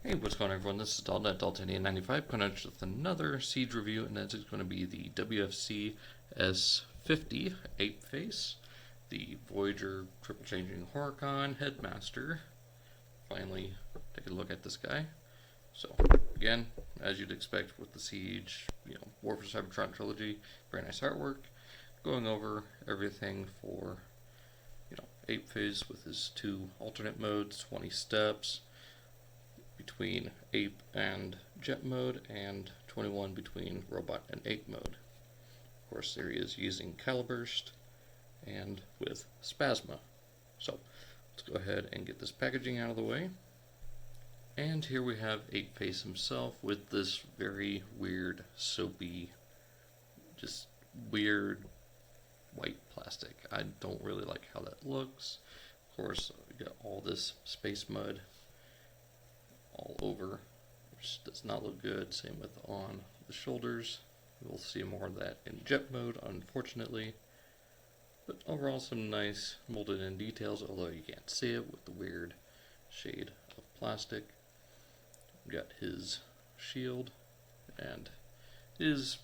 Hey, what's going on, everyone? This is Dalton at Dalton95 coming out with another Siege review, and that is going to be the WFC S-50 Apeface, the Voyager Triple Changing Horicon Headmaster. Finally, take a look at this guy. So, again, as you'd expect with the Siege, War for Cybertron trilogy, very nice artwork, going over everything for, Apeface with his two alternate modes, 20 steps, between ape and jet mode, and 21 between robot and ape mode. Of course, there he is using Caliburst and with Spasma. So let's go ahead and get this packaging out of the way. And here we have Apeface himself with this very weird, soapy, just weird white plastic. I don't really like how that looks. Of course, we got all this space mud all over, which does not look good. Same with on the shoulders. We'll see more of that in jet mode, unfortunately. But overall, some nice molded in details, although you can't see it with the weird shade of plastic. We got his shield, and it is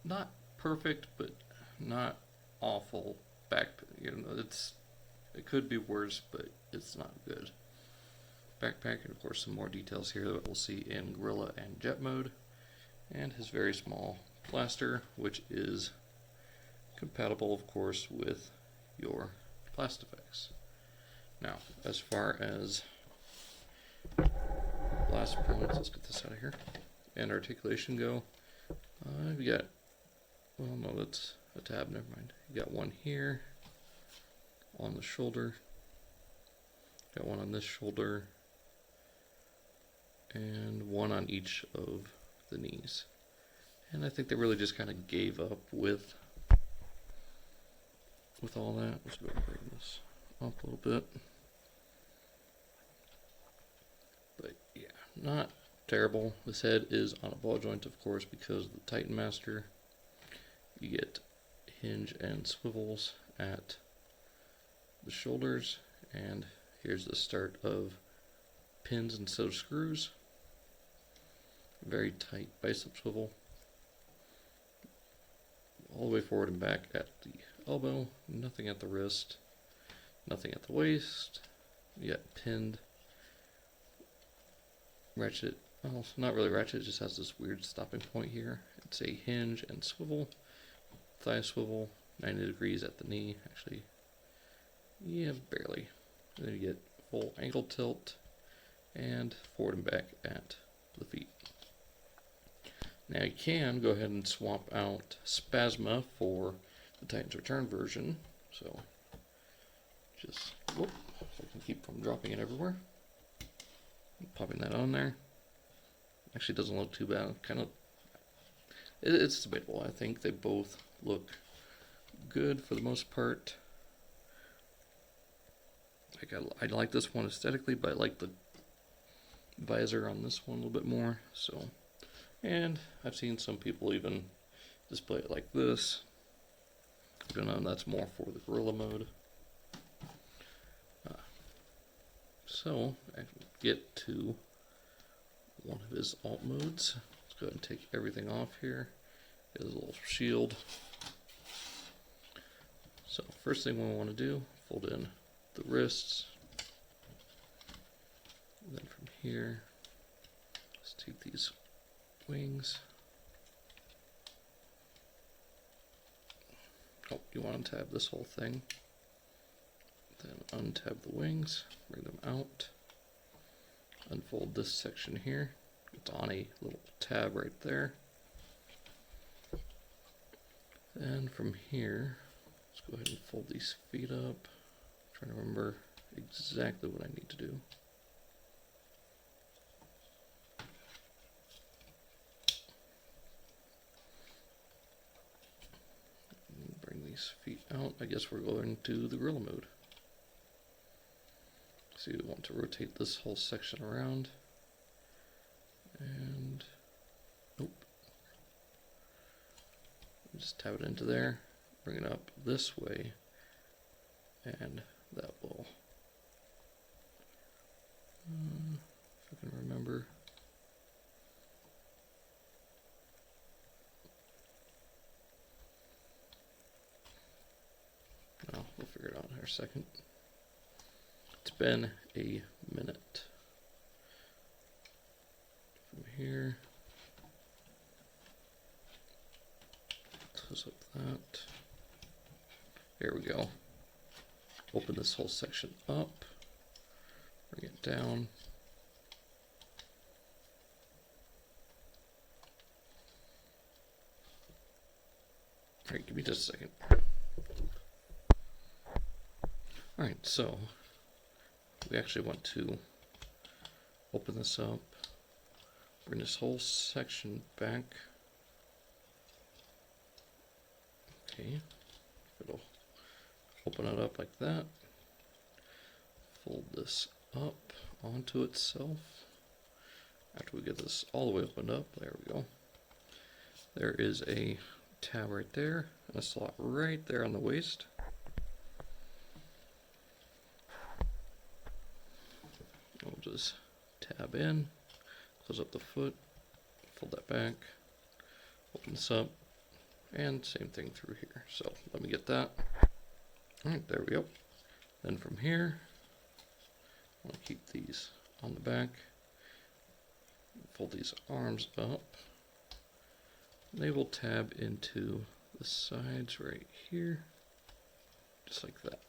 not perfect, but not awful. It could be worse, but it's not good. Backpack, and of course some more details here that we'll see in Gorilla and Jet mode, and his very small blaster, which is compatible, of course, with your Plastifex. Now, as far as blast performance, let's get this out of here, and articulation go, we got, well, no, that's a tab, never mind. You got one here on the shoulder, got one on this shoulder, and one on each of the knees. And I think they really just kind of gave up with all that. Let's go ahead and bring this up a little bit. But yeah, not terrible. This head is on a ball joint, of course, because of the Titan Master. You get hinge and swivels at the shoulders, and here's the start of pins instead of screws. Very tight bicep swivel, all the way forward and back at the elbow, nothing at the wrist, nothing at the waist. You got pinned ratchet, well, not really ratchet, it just has this weird stopping point here. It's a hinge and swivel, thigh swivel, 90 degrees at the knee, actually, yeah, barely. And then you get full ankle tilt, and forward and back at the feet. Now you can go ahead and swap out Spasma for the Titan's Return version. So just, whoop, so I can keep from dropping it everywhere. Popping that on there. Actually doesn't look too bad. It's debatable. I think they both look good for the most part. I like this one aesthetically, but I like the visor on this one a little bit more. So, and I've seen some people even display it like this. Even though that's more for the Gorilla mode. So I get to one of his alt modes. Let's go ahead and take everything off here. His little shield. So first thing we want to do, fold in the wrists. And then from here, let's take these wings. Oh, you want to untab this whole thing. Then untab the wings, bring them out. Unfold this section here. It's on a little tab right there. Then from here, let's go ahead and fold these feet up. I'm trying to remember exactly what I need to do. Bring these feet out. I guess we're going to the Gorilla mode. So you want to rotate this whole section around. And nope. Just tab it into there. Bring it up this way. And that will, if I can remember, there a second. It's been a minute. From here, close up that. There we go. Open this whole section up. Bring it down. Alright, give me just a second. Alright, so we actually want to open this up, bring this whole section back. Okay, it'll open it up like that. Fold this up onto itself. After we get this all the way opened up, there we go. There is a tab right there, and a slot right there on the waist. We'll just tab in, close up the foot, fold that back, open this up, and same thing through here. So let me get that. Alright, there we go. Then from here, I want to keep these on the back, fold these arms up. They will tab into the sides right here, just like that.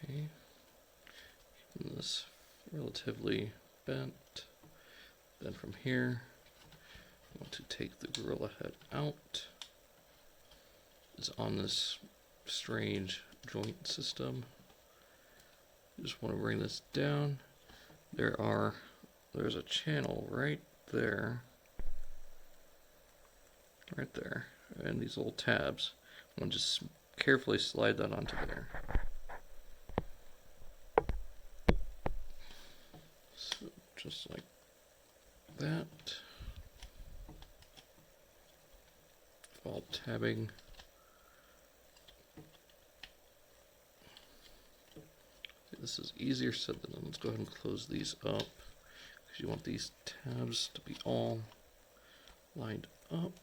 Okay, keeping this relatively bent. Then from here, I want to take the gorilla head out. It's on this strange joint system. Just want to bring this down. There's a channel right there, and these little tabs. I'm going to just carefully slide that onto there. So just like that. While tabbing. This is easier said than done. Let's go ahead and close these up. You want these tabs to be all lined up.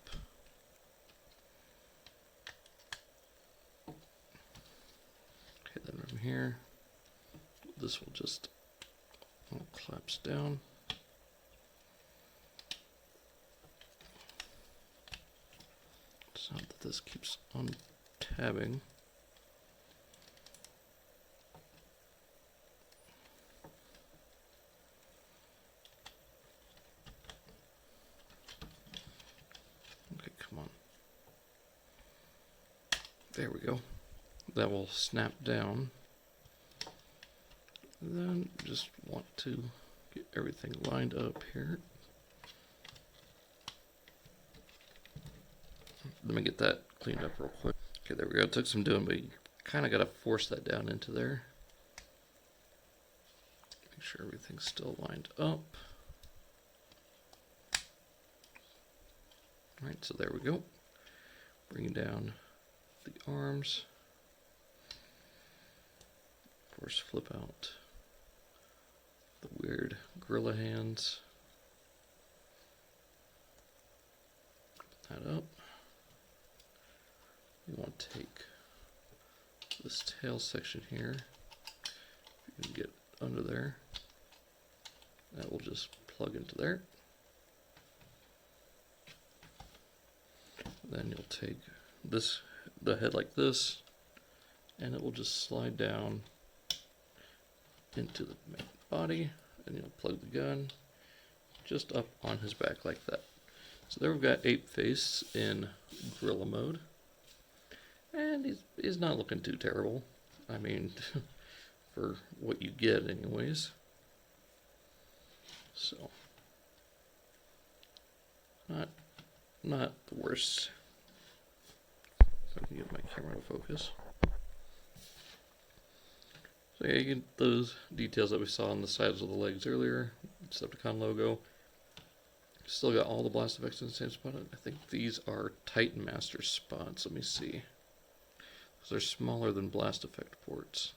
Okay, then from here, this will just all collapse down. It's not that this keeps on tabbing. There we go. That will snap down. Then just want to get everything lined up here. Let me get that cleaned up real quick. Okay, there we go. It took some doing, but you kind of got to force that down into there. Make sure everything's still lined up. Alright, so there we go. Bring down the arms. Of course, flip out the weird gorilla hands. Put that up. You want to take this tail section here. If you can get under there, that will just plug into there. Then you'll take the head like this, and it will just slide down into the main body, and you'll plug the gun just up on his back like that. So there we've got Apeface in gorilla mode, and he's not looking too terrible. I mean, for what you get anyways. So, not the worst. So I can get my camera to focus. So yeah, you get those details that we saw on the sides of the legs earlier. Decepticon logo. Still got all the blast effects in the same spot. I think these are Titan Master spots. Let me see. They're smaller than blast effect ports.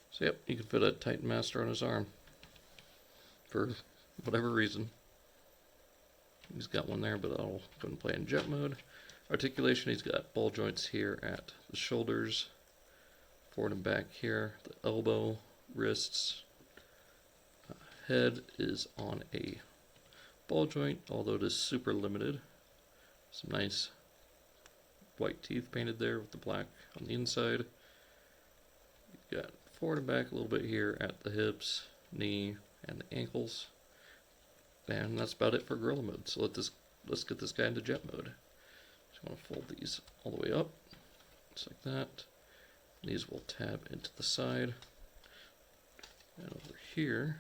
So yep, you can fit a Titan Master on his arm. For whatever reason. He's got one there, but I'll go and play in jet mode. Articulation, he's got ball joints here at the shoulders, forward and back here, the elbow, wrists. Head is on a ball joint, although it is super limited. Some nice white teeth painted there with the black on the inside. You've got forward and back a little bit here at the hips, knee, and the ankles. And that's about it for gorilla mode. So let's get this guy into jet mode. Just want to fold these all the way up, just like that. These will tab into the side. And over here,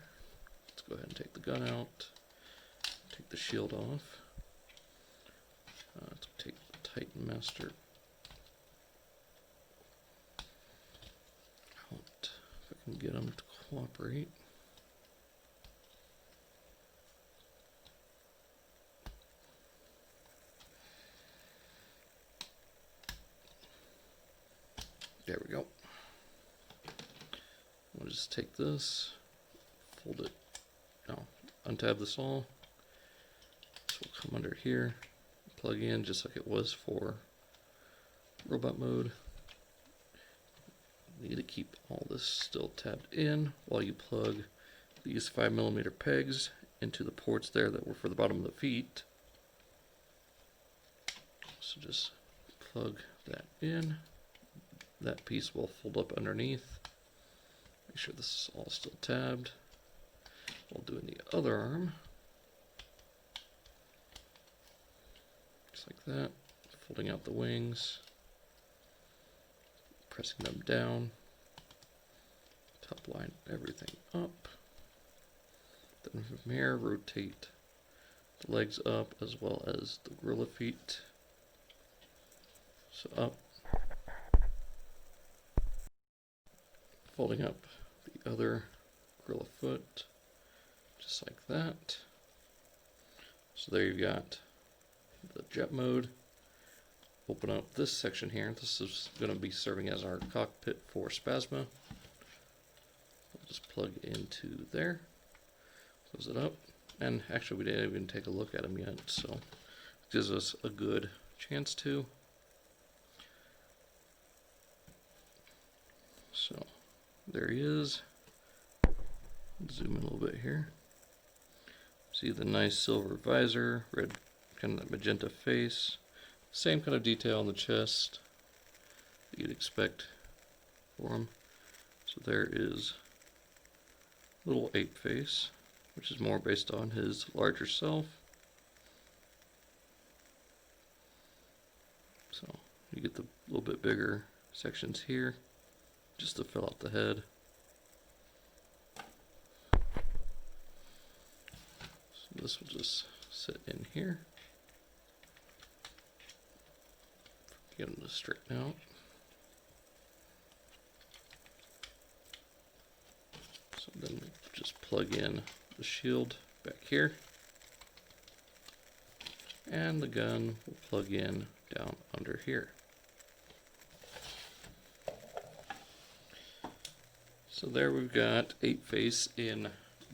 let's go ahead and take the gun out, take the shield off. Let's take the Headmaster out, if I can get him to cooperate. There we go. We'll just take this, fold it, no, untab this all. This will come under here, plug in just like it was for robot mode. You need to keep all this still tabbed in while you plug these 5mm pegs into the ports there that were for the bottom of the feet. So just plug that in. That piece will fold up underneath. Make sure this is all still tabbed. We'll do in the other arm. Just like that. Folding out the wings. Pressing them down. Top line everything up. Then from here, rotate the legs up as well as the gorilla feet. So up. Folding up the other gorilla foot, just like that. So there you've got the jet mode. Open up this section here. This is going to be serving as our cockpit for Spasma. I'll just plug into there. Close it up. And actually we didn't even take a look at him yet, so it gives us a good chance to. So there he is. Zoom in a little bit here. See the nice silver visor, red kind of that magenta face. Same kind of detail on the chest that you'd expect for him. So there is little Apeface, which is more based on his larger self. So you get the little bit bigger sections here, just to fill out the head. So this will just sit in here. Get them to straighten out. So then we just plug in the shield back here. And the gun will plug in down under here. So there we've got Apeface in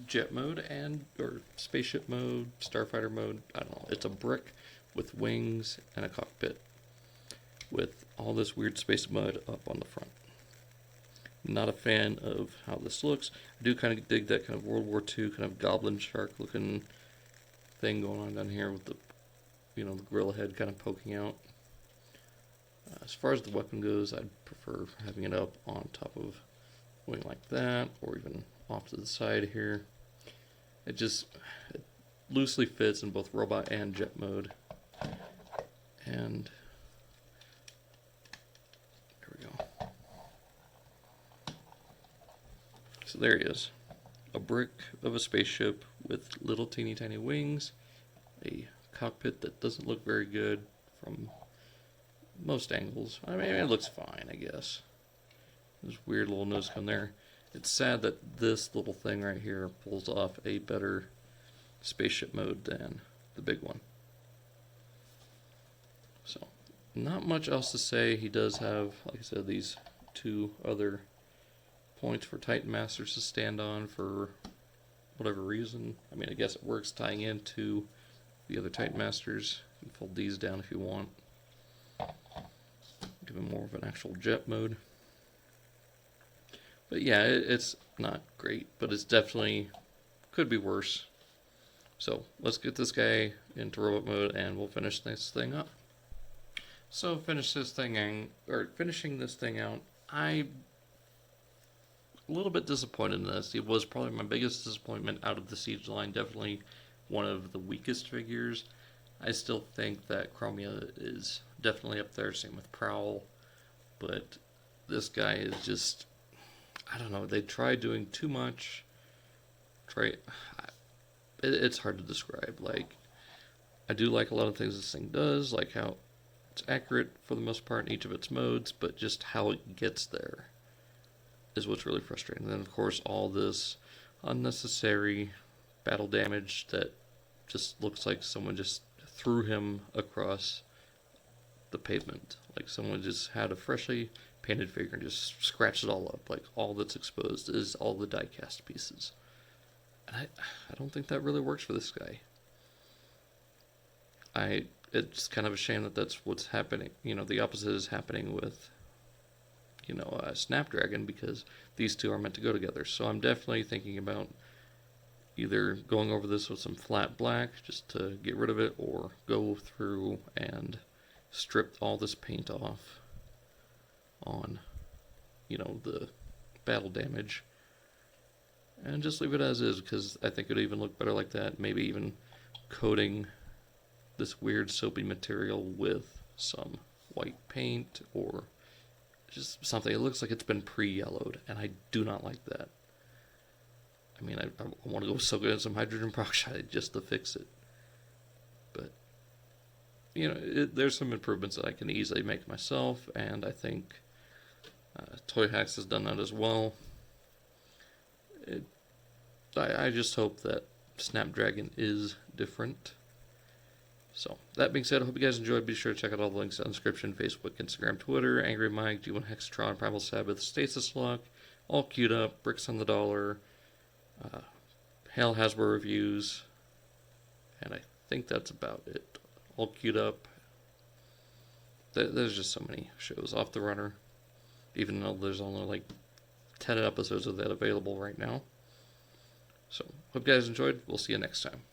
jet mode or spaceship mode, starfighter mode. I don't know. It's a brick with wings and a cockpit with all this weird space mud up on the front. Not a fan of how this looks. I do kind of dig that kind of World War II kind of goblin shark looking thing going on down here with the, the gorilla head kind of poking out. As far as the weapon goes, I'd prefer having it up on top of wing like that, or even off to the side here. It loosely fits in both robot and jet mode. And there we go. So there he is. A brick of a spaceship with little teeny tiny wings, a cockpit that doesn't look very good from most angles. I mean, it looks fine, I guess. There's weird little nose cone there. It's sad that this little thing right here pulls off a better spaceship mode than the big one. So, not much else to say. He does have, like I said, these two other points for Titan Masters to stand on for whatever reason. I mean, I guess it works tying into the other Titan Masters. You can fold these down if you want. give him more of an actual jet mode. But yeah, it's not great, but it's definitely could be worse. So let's get this guy into robot mode and we'll finish this thing up. So finishing this thing out, I'm a little bit disappointed in this. It was probably my biggest disappointment out of the Siege line. Definitely one of the weakest figures. I still think that Chromia is definitely up there, same with Prowl. But this guy is just, I don't know, they tried doing too much. It's hard to describe. Like, I do like a lot of things this thing does, like how it's accurate for the most part in each of its modes, but just how it gets there is what's really frustrating. And then, of course, all this unnecessary battle damage that just looks like someone just threw him across the pavement. Like someone just had a freshly painted figure and just scratched it all up. Like all that's exposed is all the die-cast pieces. And I don't think that really works for this guy. It's kind of a shame that that's what's happening. You know, the opposite is happening with, Snapdragon, because these two are meant to go together. So I'm definitely thinking about either going over this with some flat black just to get rid of it, or go through and strip all this paint off on, the battle damage, and just leave it as is, because I think it would even look better like that. Maybe even coating this weird soapy material with some white paint, or just something. It looks like it's been pre-yellowed, and I do not like that. I mean, I want to go soak it in some hydrogen peroxide just to fix it. But, there's some improvements that I can easily make myself, and I think Toy Hacks has done that as well. I just hope that Snapdragon is different. So, that being said, I hope you guys enjoyed. Be sure to check out all the links in the description: Facebook, Instagram, Twitter, Angry Mike, G1 Hexatron, Primal Sabbath, Stasis Lock, all queued up, Bricks on the Dollar, Hail Hasbro reviews, and I think that's about it. All queued up. There's just so many shows. Off the Runner, even though there's only like 10 episodes of that available right now. So, hope you guys enjoyed. We'll see you next time.